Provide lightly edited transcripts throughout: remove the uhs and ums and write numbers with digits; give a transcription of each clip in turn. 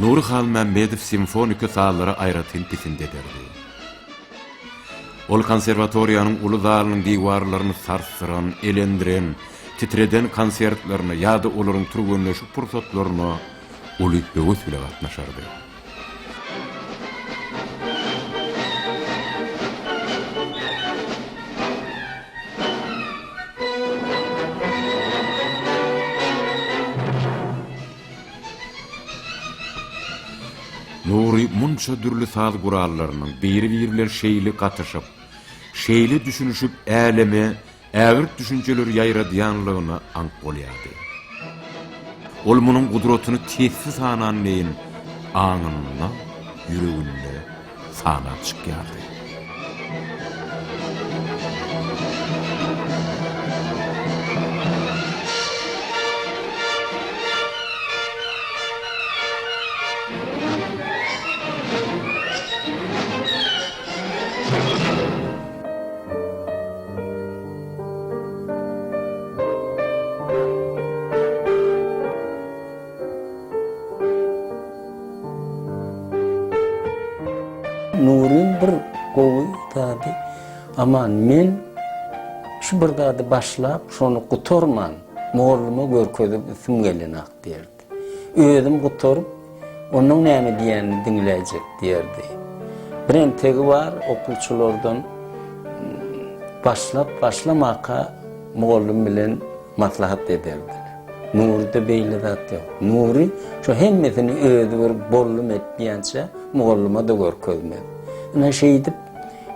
Nuri Hal Mehmedov simfonika sallary aýratyn pisinde derdi. Ol konservatoriýanyň uly zalynyň diwarlaryny sarsıran, elendiren, titreden konsertlerini ýa-da olaryň turgunlaşyp pursatlaryna uly höwes bilen gatnaşardy. Nuri munça dürli saz gurallarynyň biri-biri bilen şeýli gatyşyp, şeýli düşünüşüp äleme, ägirt düşünceleri ýaýradýanlygyna aňk bolýardy. Ol munyň gudratyny tesiz sanan neyin aňyna, ýüreginde sanap çykýardy. Nurin bir gowy tabi. Aman men şu bir dady başlap şonu gutorman. Moğlumy görkezip isim gelenak derdi. Özüm gutorup onuň näme diýenini dinläjek derdi. Biren tegi var okuwçylardan başlamaka moğlum bilen maslahat ederdi. Nuri'de beýle zat ýok. Nuri şu hemmesini özü bir bollum etdiýänçe moğluma da görkezmedi. Ana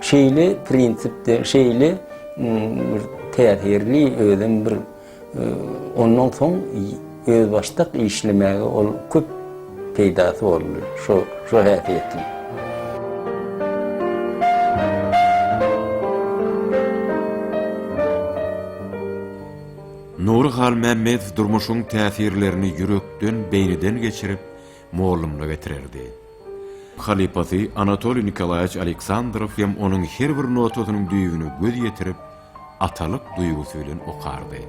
şeýli prinsipde, şeýli bir täsirli özüm bir ondan soň öz başdak işlemäge ol köp peýdasy boldy. Şu häsiýetli. Nuri Hal Mehmedov durmuşyň täsirlerini ýürekden, beýniden geçirip moğlumla getirerdi. Halipasy Anatoliy Nikolaýevич Aleksandrov hem onuň her bir notasynyň düýbüne göz ýetirip atalyk duýgusy bilen okardy.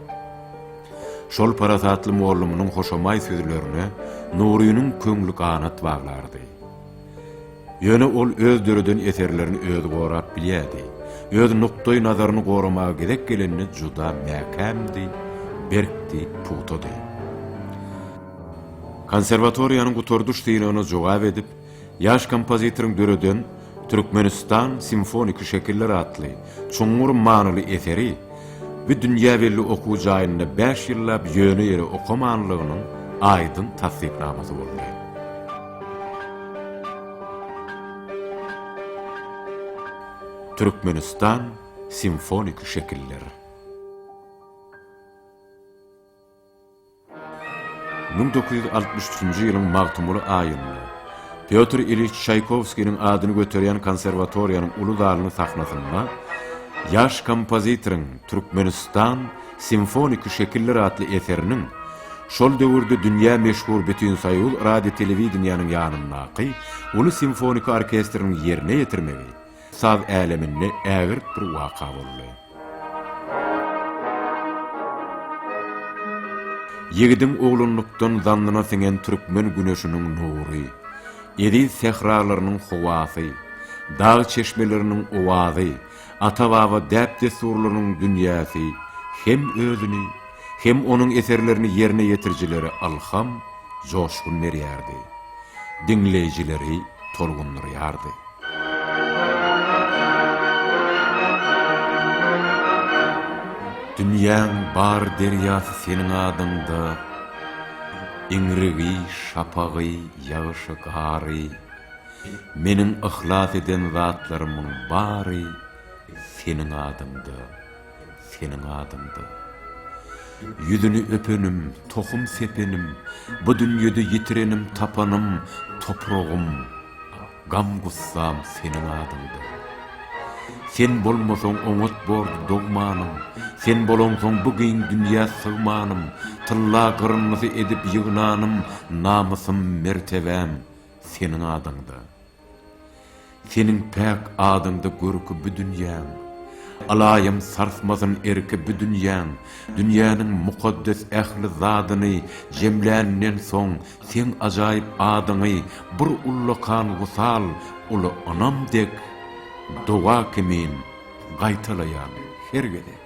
Şol parasatly moğlumynyň hoşamay sözlerine Nuriýanyň köňli kanat baglardy. Ýöne ol öz döreden eserlerini öz gorap bilýärdi. Öz nukdaý nazaryny goramaga gerek gelenini juda mäkämdi, berkdi, putady. Konservatoriýanyň gutorduş diýilene jogap edip, ýaş kompozitoryň döreden Türkmenistan simfonik şekiller atly çoňur manyly eseri we dünýä belli okuw jaýynda 5 ýyllap ýöne ýere okamanlygynyň aýdyn tasdiknamasy boldy. Türkmenistan simfonik şekiller. 1963-nji ýylyň magtumuly aýynda Pyotr Ilyich Çaykovskiň adyny göterýän konservatoriýanyň uly zalyny sahnasynda ýaş kompozitoryň Türkmenistan simfonik şekiller atly eseriniň şol döwürde dünýä meşhur bütün saýul radio telewizionyanyň ýanyndaky uly simfonik orkestriniň ýerine ýetirmegi saz äleminde ägirt bir waka boldy. Ýigidin oglunlukdan zanlyna siňen türkmen güneşiniň nury, edil sehralarynyň howasy, dağ çeşmeleriniň owazy, ata-baba däpde surlarynyň dünýäsi hem özüni, hem onuň eserlerini ýerine ýetirjileri alham, joşgun berýärdi. Dinleýijileri tolgunlurýardy. Dünýäň bar derýasy seniň adyňda, iňrigi, şapagy, ýagyşy gary, meniň ihlas eden zatlarymyň bary seniň adyňda, seniň adyňda. Ýüzüni öpenim, tohum sepenim, bu dünýede ýitirenim tapanym, topragym, gam gussam seniň adyňda. Sen bolmasaň oňat bordy dogmanym, sen bolonsoň bugün dünýä sygmanym, tylla gyrnysy edip ýygnanym, namusym, mertebem seniň adyňda. Senin pek adyňda görki bu dünýäň, Alayım sarsmasın erki bu dünýäniň mukaddes ähli zadyny jemläninden soň sen ajaýyp adyňy bir ullakan gusal uly anamdek doga kimin gaýtalaýan hergedek.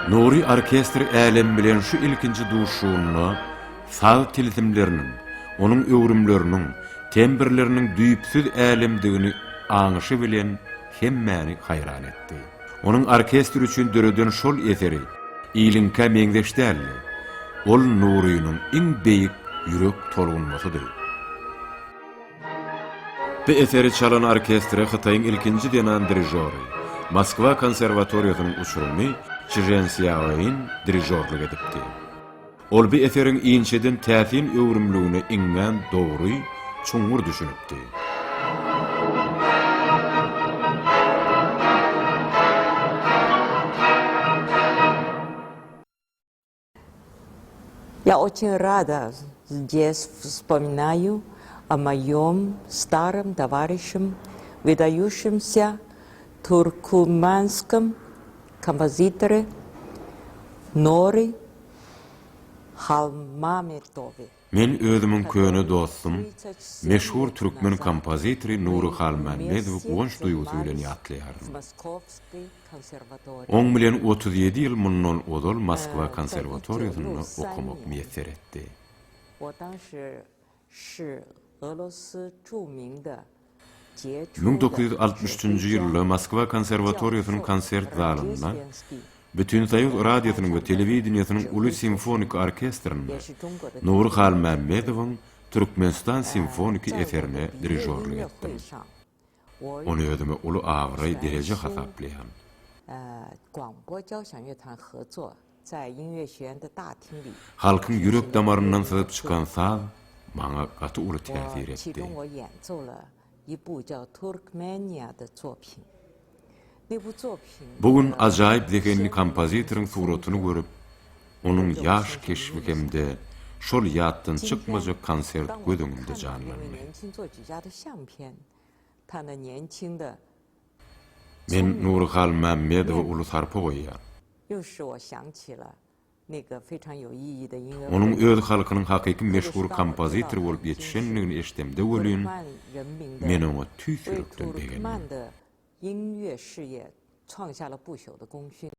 Nuri orkestr älem bilen şu ilkinji duşugyny saz tilisimleriniň, onuň öwrümleriniň, tembirleriniň düýpsiz älemdigini aňyşy bilen hemmäni haýran etdi. Onuň orkestr üçin döreden şol eseri ilinkä meňzeşdäli. Ol Nuriýyň iň beýik ýürek tolgunmasydyr. Bu eseri çalan orkestra Hytaýyň ilkinji denan dirijori, Moskwa konserwatoriýasynyň uçurumy Çirensiyawyn dirijorluk edipdi. Ol bu eseriň inçeden täsin öwrümligine iňňän dogry, çuňur düşünipdi. Я очень рада здесь вспоминаю о моем старом товарищем, выдающемся туркменском композиторе Nuri Halmametове. Men özümün köne dostum, meşhur türkmen kompozitori Nuri Halmametov gonç duýgusy bilen ýatlaýardy. Oň bilen 37 ýyl mundan odal Moskwa konserwatoriýasyny okumak meýesser etdi. 我当时是俄罗斯著名的杰出 1963 ýylda Moskwa konserwatoriýasynyň konsert zalyna bütün Soýuz radiosynyň we telewizioniýasynyň uly simfonik orkestrinde Nuri Halmamedowyň Türkmenistan simfoniki eserine dirijorluk etdim. Onu özüme uly agry derece hasaplaýan. 广播交响乐团合作，在音乐学院的大厅里。 Halkyň ýürek damaryndan syzyp çykan saz maňa gaty uly täsir 其 etdi. 中我演奏了一部叫《Turkmenia》的作品。那部作品 Bugün ajaýyp zekenli kompozitoryň suratyny görüp, onuň ýaş keşfi hemde şol ýatdan çykmajak konsert gözüňde 年 canlandy. 轻作曲家的相片，他那年轻的， Men Nuri Halmamedowy uly sarpa goýýar. 又使我想起了那个非常有意义的音乐会。 Onuň öz halkynyň hakyky meşhur kompozitor bolup ýetişenligini eşdemde welin 曼人民的 men oňa 为 tüýsürekden 土 begendim. 曼的音乐事业创下了不朽的功勋。